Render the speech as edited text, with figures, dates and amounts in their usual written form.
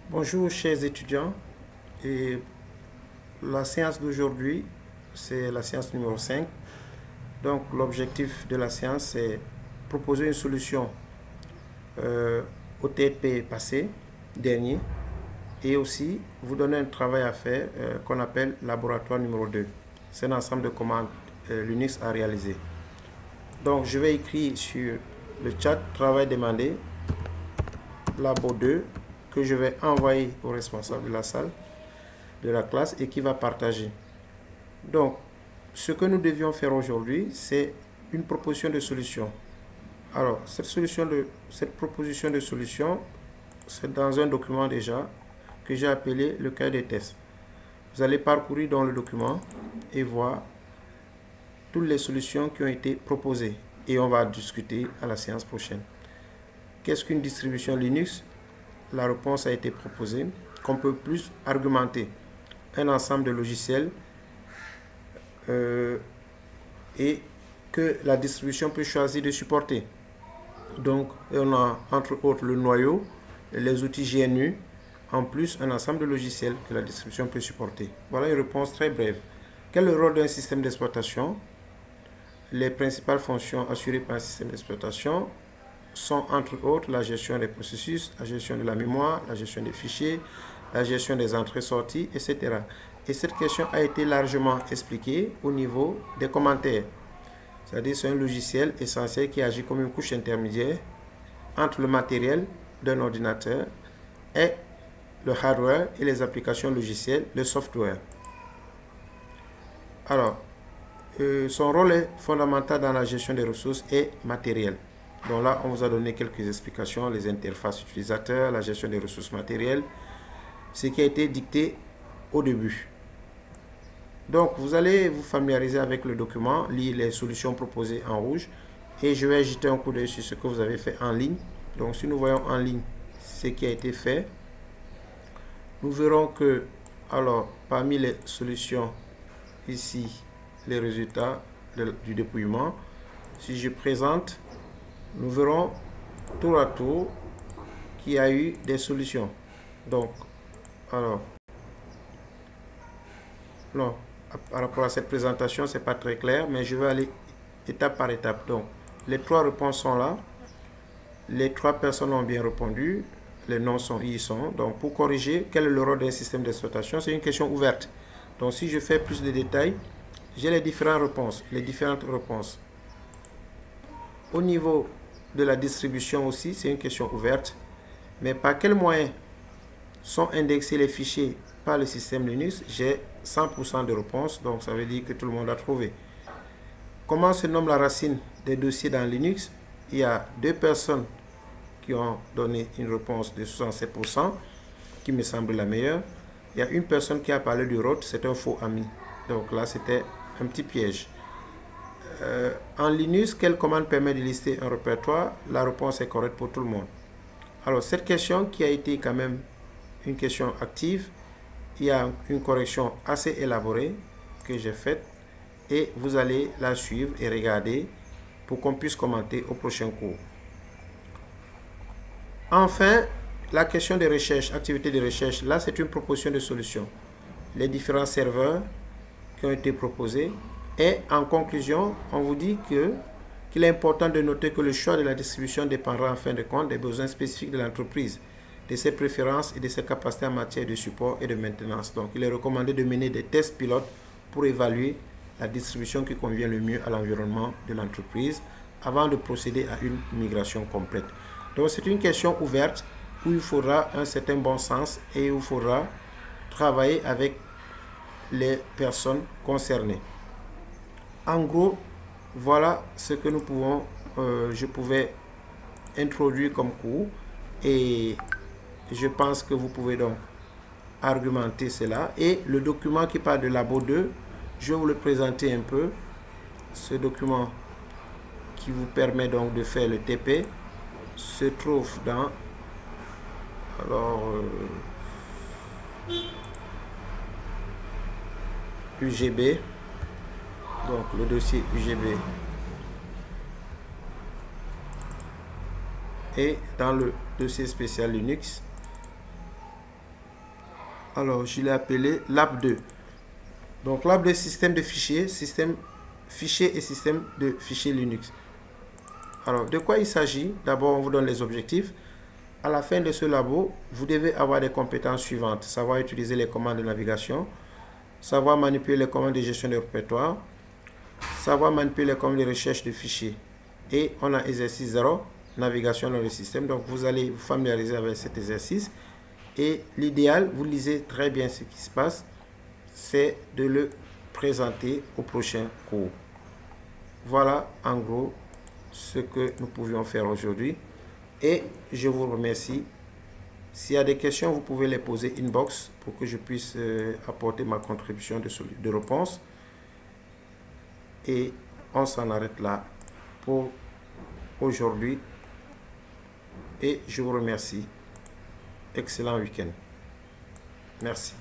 Bonjour chers étudiants, et la séance d'aujourd'hui c'est la séance numéro 5. Donc l'objectif de la séance c'est proposer une solution au TP passé, dernier, et aussi vous donner un travail à faire qu'on appelle laboratoire numéro 2. C'est un ensemble de commandes Linux à réaliser. Donc je vais écrire sur le chat travail demandé, labo 2, que je vais envoyer au responsable de la salle, de la classe, et qui va partager. Donc, ce que nous devions faire aujourd'hui, c'est une proposition de solution. Alors, cette proposition de solution, c'est dans un document déjà que j'ai appelé le cahier des tests. Vous allez parcourir dans le document et voir toutes les solutions qui ont été proposées. Et on va discuter à la séance prochaine. Qu'est-ce qu'une distribution Linux? La réponse a été proposée. Qu'on peut plus argumenter un ensemble de logiciels et que la distribution peut choisir de supporter. Donc, on a entre autres le noyau, les outils GNU, en plus un ensemble de logiciels que la distribution peut supporter. Voilà une réponse très brève. Quel est le rôle d'un système d'exploitation? Les principales fonctions assurées par un système d'exploitation sont entre autres la gestion des processus, la gestion de la mémoire, la gestion des fichiers, la gestion des entrées-sorties, etc. Et cette question a été largement expliquée au niveau des commentaires. C'est-à-dire c'est un logiciel essentiel qui agit comme une couche intermédiaire entre le matériel d'un ordinateur et le hardware et les applications logicielles, le software. Alors, son rôle est fondamental dans la gestion des ressources et matérielles. Donc là, on vous a donné quelques explications, les interfaces utilisateurs, la gestion des ressources matérielles, ce qui a été dicté au début. Donc, vous allez vous familiariser avec le document, lire les solutions proposées en rouge, et je vais jeter un coup d'œil sur ce que vous avez fait en ligne. Donc, si nous voyons en ligne ce qui a été fait, nous verrons que, alors, parmi les solutions, ici, les résultats du dépouillement, si je présente, nous verrons tour à tour qu'il y a eu des solutions. Donc, alors, non, par rapport à cette présentation, c'est pas très clair, mais je vais aller étape par étape. Donc, les trois réponses sont là. Les trois personnes ont bien répondu. Les noms sont, ils sont. Donc, pour corriger, quel est le rôle d'un système d'exploitation? C'est une question ouverte. Donc, si je fais plus de détails, j'ai les différentes réponses. Au niveau de la distribution aussi, c'est une question ouverte. Mais par quels moyens sont indexés les fichiers par le système Linux? J'ai 100% de réponses, donc ça veut dire que tout le monde a trouvé. Comment se nomme la racine des dossiers dans Linux? Il y a deux personnes qui ont donné une réponse de 67%, qui me semble la meilleure. Il y a une personne qui a parlé du root, c'est un faux ami. Donc là, c'était un petit piège. En Linux, quelle commande permet de lister un répertoire? La réponse est correcte pour tout le monde. Alors, cette question qui a été quand même une question active, il y a une correction assez élaborée que j'ai faite et vous allez la suivre et regarder pour qu'on puisse commenter au prochain cours. Enfin, la question de recherche, activité de recherche, là c'est une proposition de solution. Les différents serveurs qui ont été proposés. Et en conclusion, on vous dit qu'il est important de noter que le choix de la distribution dépendra en fin de compte des besoins spécifiques de l'entreprise, de ses préférences et de ses capacités en matière de support et de maintenance. Donc, il est recommandé de mener des tests pilotes pour évaluer la distribution qui convient le mieux à l'environnement de l'entreprise avant de procéder à une migration complète. Donc, c'est une question ouverte où il faudra un certain bon sens et où il faudra travailler avec les personnes concernées. En gros, voilà ce que nous pouvons, je pouvais introduire comme cours et je pense que vous pouvez donc argumenter cela. Et le document qui parle de Labo 2, je vais vous le présenter un peu. Ce document qui vous permet donc de faire le TP se trouve dans UGB. Donc le dossier UGB et dans le dossier spécial Linux Alors, je l'ai appelé Lab 2. Donc, Lab 2, système de fichiers, système fichier et système de fichiers Linux. Alors, de quoi il s'agit? D'abord, on vous donne les objectifs. À la fin de ce labo, vous devez avoir des compétences suivantes. Savoir utiliser les commandes de navigation, savoir manipuler les commandes de gestion de répertoire, savoir manipuler les commandes de recherche de fichiers. Et on a exercice 0, navigation dans le système. Donc, vous allez vous familiariser avec cet exercice. Et l'idéal, vous lisez très bien ce qui se passe, c'est de le présenter au prochain cours. Voilà en gros ce que nous pouvions faire aujourd'hui. Et je vous remercie. S'il y a des questions, vous pouvez les poser inbox pour que je puisse apporter ma contribution de réponse. Et on s'en arrête là pour aujourd'hui. Et je vous remercie. Excellent week-end. Merci.